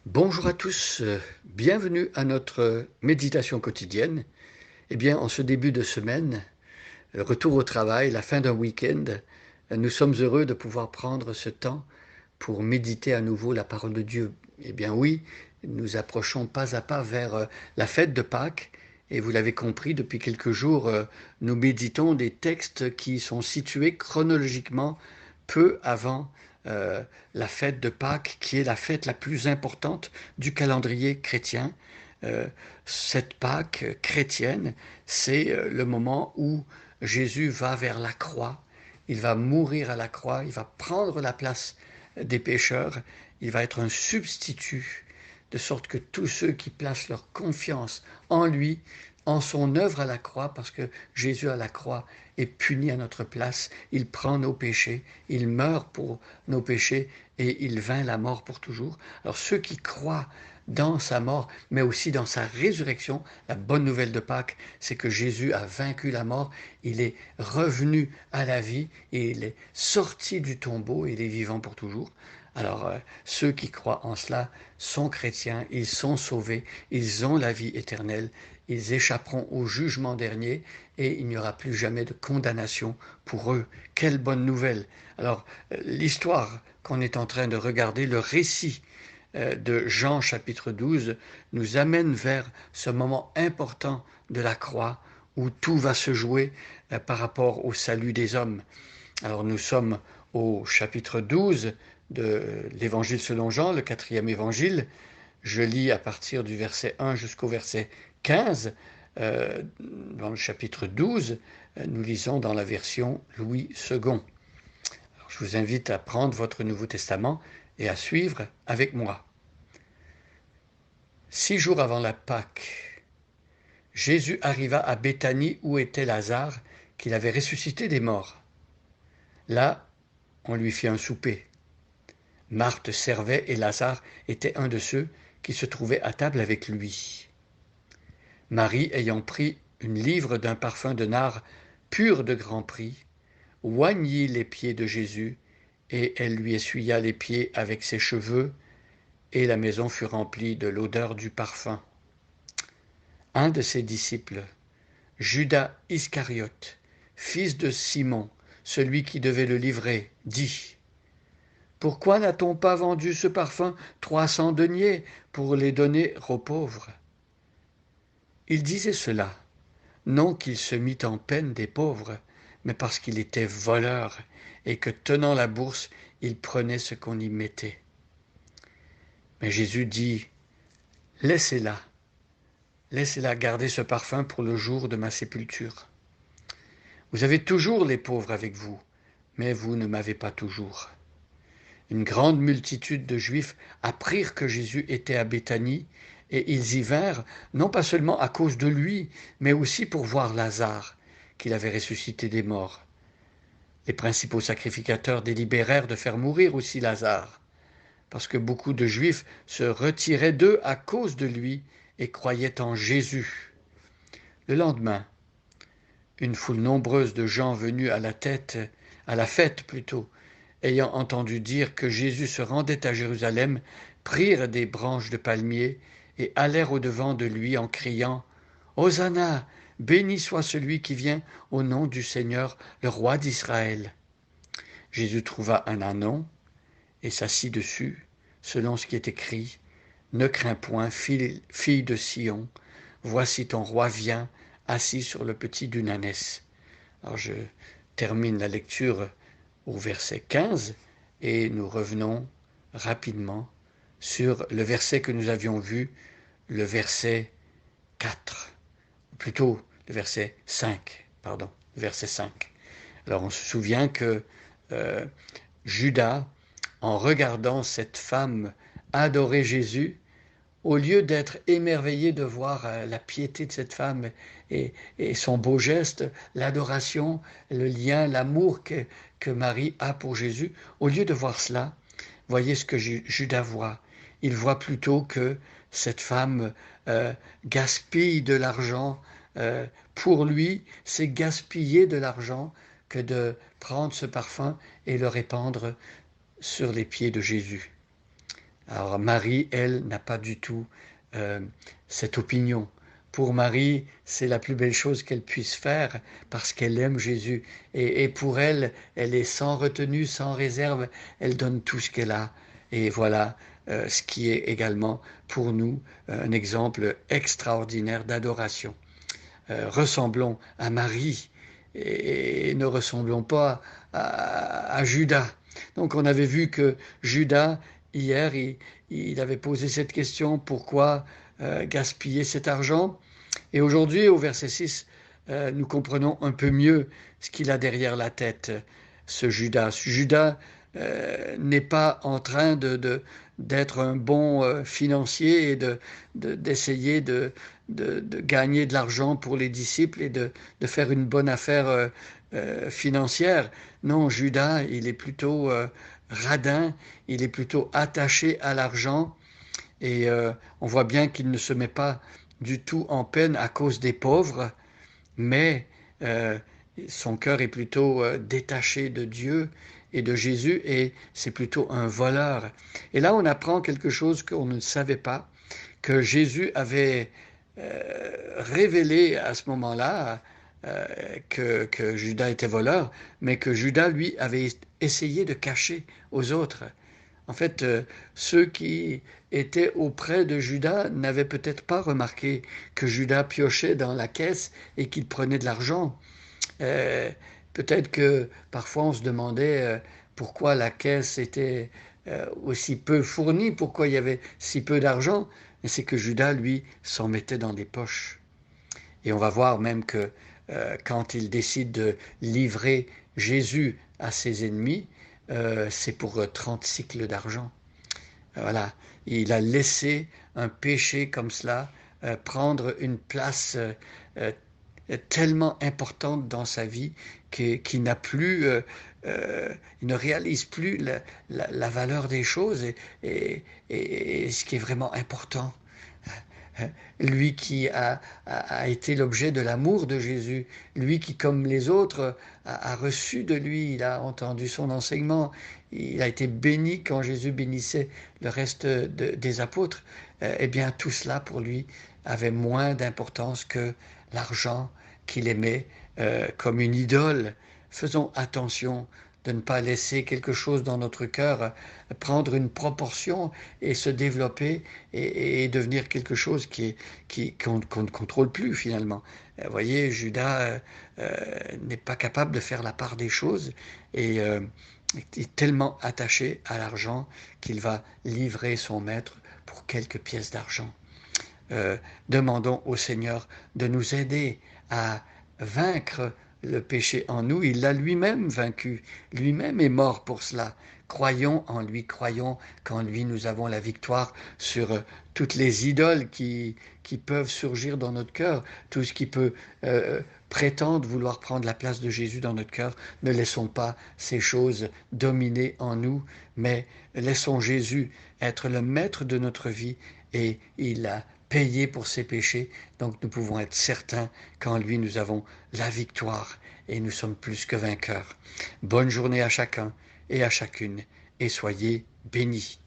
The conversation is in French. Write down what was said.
Bonjour à tous, bienvenue à notre méditation quotidienne. Eh bien, en ce début de semaine, retour au travail, la fin d'un week-end, nous sommes heureux de pouvoir prendre ce temps pour méditer à nouveau la parole de Dieu. Eh bien oui, nous approchons pas à pas vers la fête de Pâques et vous l'avez compris, depuis quelques jours, nous méditons des textes qui sont situés chronologiquement peu avant euh, la fête de Pâques, qui est la fête la plus importante du calendrier chrétien. Euh, cette Pâques chrétienne, c'est le moment où Jésus va vers la croix, il va mourir à la croix, il va prendre la place des pécheurs, il va être un substitut, de sorte que tous ceux qui placent leur confiance en lui, en son œuvre à la croix, parce que Jésus à la croix est puni à notre place, il prend nos péchés, il meurt pour nos péchés et il vainc la mort pour toujours. Alors ceux qui croient dans sa mort, mais aussi dans sa résurrection, la bonne nouvelle de Pâques, c'est que Jésus a vaincu la mort, il est revenu à la vie et il est sorti du tombeau et il est vivant pour toujours. Alors, ceux qui croient en cela sont chrétiens, ils sont sauvés, ils ont la vie éternelle, ils échapperont au jugement dernier et il n'y aura plus jamais de condamnation pour eux. Quelle bonne nouvelle! Alors, l'histoire qu'on est en train de regarder, le récit de Jean chapitre 12, nous amène vers ce moment important de la croix où tout va se jouer par rapport au salut des hommes. Alors nous sommes au chapitre 12 de l'évangile selon Jean, le quatrième évangile. Je lis à partir du verset 1 jusqu'au verset 15. Dans le chapitre 12, nous lisons dans la version Louis II. Alors, je vous invite à prendre votre Nouveau Testament et à suivre avec moi. 6 jours avant la Pâque, Jésus arriva à Béthanie où était Lazare, qu'il avait ressuscité des morts. Là, on lui fit un souper. Marthe servait et Lazare était un de ceux qui se trouvaient à table avec lui. Marie, ayant pris une livre d'un parfum de nard pur de grand prix, oignit les pieds de Jésus, et elle lui essuya les pieds avec ses cheveux, et la maison fut remplie de l'odeur du parfum. Un de ses disciples, Judas Iscariote, fils de Simon, celui qui devait le livrer, dit: Pourquoi n'a-t-on pas vendu ce parfum 300 deniers pour les donner aux pauvres? Il disait cela, non qu'il se mit en peine des pauvres, mais parce qu'il était voleur et que, tenant la bourse, il prenait ce qu'on y mettait. Mais Jésus dit: Laissez-la, laissez-la garder ce parfum pour le jour de ma sépulture. Vous avez toujours les pauvres avec vous, mais vous ne m'avez pas toujours. Une grande multitude de Juifs apprirent que Jésus était à Béthanie, et ils y vinrent, non pas seulement à cause de lui, mais aussi pour voir Lazare, qu'il avait ressuscité des morts. Les principaux sacrificateurs délibérèrent de faire mourir aussi Lazare, parce que beaucoup de Juifs se retiraient d'eux à cause de lui et croyaient en Jésus. Le lendemain, une foule nombreuse de gens venus à la fête plutôt, ayant entendu dire que Jésus se rendait à Jérusalem, prirent des branches de palmier et allèrent au-devant de lui en criant: Hosanna, béni soit celui qui vient au nom du Seigneur, le roi d'Israël. Jésus trouva un ânon et s'assit dessus, selon ce qui est écrit: Ne crains point, fille de Sion, voici ton roi vient, assis sur le petit d'une ânesse. Alors je termine la lecture au verset 15 et nous revenons rapidement sur le verset que nous avions vu, le verset 4, ou plutôt le verset 5, pardon, le verset 5. Alors on se souvient que Judas, en regardant cette femme adorer Jésus, au lieu d'être émerveillé de voir la piété de cette femme et son beau geste, l'adoration, le lien, l'amour que Marie a pour Jésus, au lieu de voir cela, voyez ce que Judas voit. Il voit plutôt que cette femme gaspille de l'argent. Pour lui, c'est gaspiller de l'argent que de prendre ce parfum et le répandre sur les pieds de Jésus. Alors Marie, elle, n'a pas du tout euh, cette opinion. Pour Marie, c'est la plus belle chose qu'elle puisse faire parce qu'elle aime Jésus. Et pour elle, elle est sans retenue, sans réserve. Elle donne tout ce qu'elle a. Et voilà ce qui est également pour nous un exemple extraordinaire d'adoration. Ressemblons à Marie et ne ressemblons pas à Judas. Donc on avait vu que Judas, hier, il avait posé cette question, pourquoi gaspiller cet argent? Et aujourd'hui, au verset 6, nous comprenons un peu mieux ce qu'il a derrière la tête, ce Judas. Judas n'est pas en train d'être un bon financier et d'essayer de gagner de l'argent pour les disciples et de faire une bonne affaire financière. Non, Judas, il est plutôt radin, il est plutôt attaché à l'argent et on voit bien qu'il ne se met pas du tout en peine à cause des pauvres, mais euh, son cœur est plutôt détaché de Dieu et de Jésus, et c'est plutôt un voleur. Et là, on apprend quelque chose qu'on ne savait pas, que Jésus avait révélé à ce moment-là euh, que Judas était voleur, mais que Judas, lui, avait essayé de cacher aux autres. En fait, ceux qui étaient auprès de Judas n'avaient peut-être pas remarqué que Judas piochait dans la caisse et qu'il prenait de l'argent. Euh, Peut-être que parfois on se demandait pourquoi la caisse était aussi peu fournie, pourquoi il y avait si peu d'argent. Mais c'est que Judas, lui, s'en mettait dans les poches. Et on va voir même que quand il décide de livrer Jésus à ses ennemis, c'est pour 30 cycles d'argent. Voilà, il a laissé un péché comme cela prendre une place euh, tellement importante dans sa vie qu'il n'a plus, il ne réalise plus la valeur des choses et ce qui est vraiment important. Lui qui a été l'objet de l'amour de Jésus, lui qui, comme les autres, a reçu de lui, il a entendu son enseignement, il a été béni quand Jésus bénissait le reste des apôtres, eh bien tout cela pour lui avait moins d'importance que l'argent qu'il aimait comme une idole. Faisons attention de ne pas laisser quelque chose dans notre cœur prendre une proportion et se développer et devenir quelque chose qu'on ne contrôle plus finalement. Vous voyez, Judas n'est pas capable de faire la part des choses et est tellement attaché à l'argent qu'il va livrer son maître pour quelques pièces d'argent. Demandons au Seigneur de nous aider à vaincre le péché en nous. Il l'a lui-même vaincu. Lui-même est mort pour cela. Croyons en lui, croyons qu'en lui nous avons la victoire sur toutes les idoles qui peuvent surgir dans notre cœur, tout ce qui peut prétendre vouloir prendre la place de Jésus dans notre cœur. Ne laissons pas ces choses dominer en nous, mais laissons Jésus être le maître de notre vie et il a payé pour ses péchés, donc nous pouvons être certains qu'en lui nous avons la victoire et nous sommes plus que vainqueurs. Bonne journée à chacun et à chacune et soyez bénis.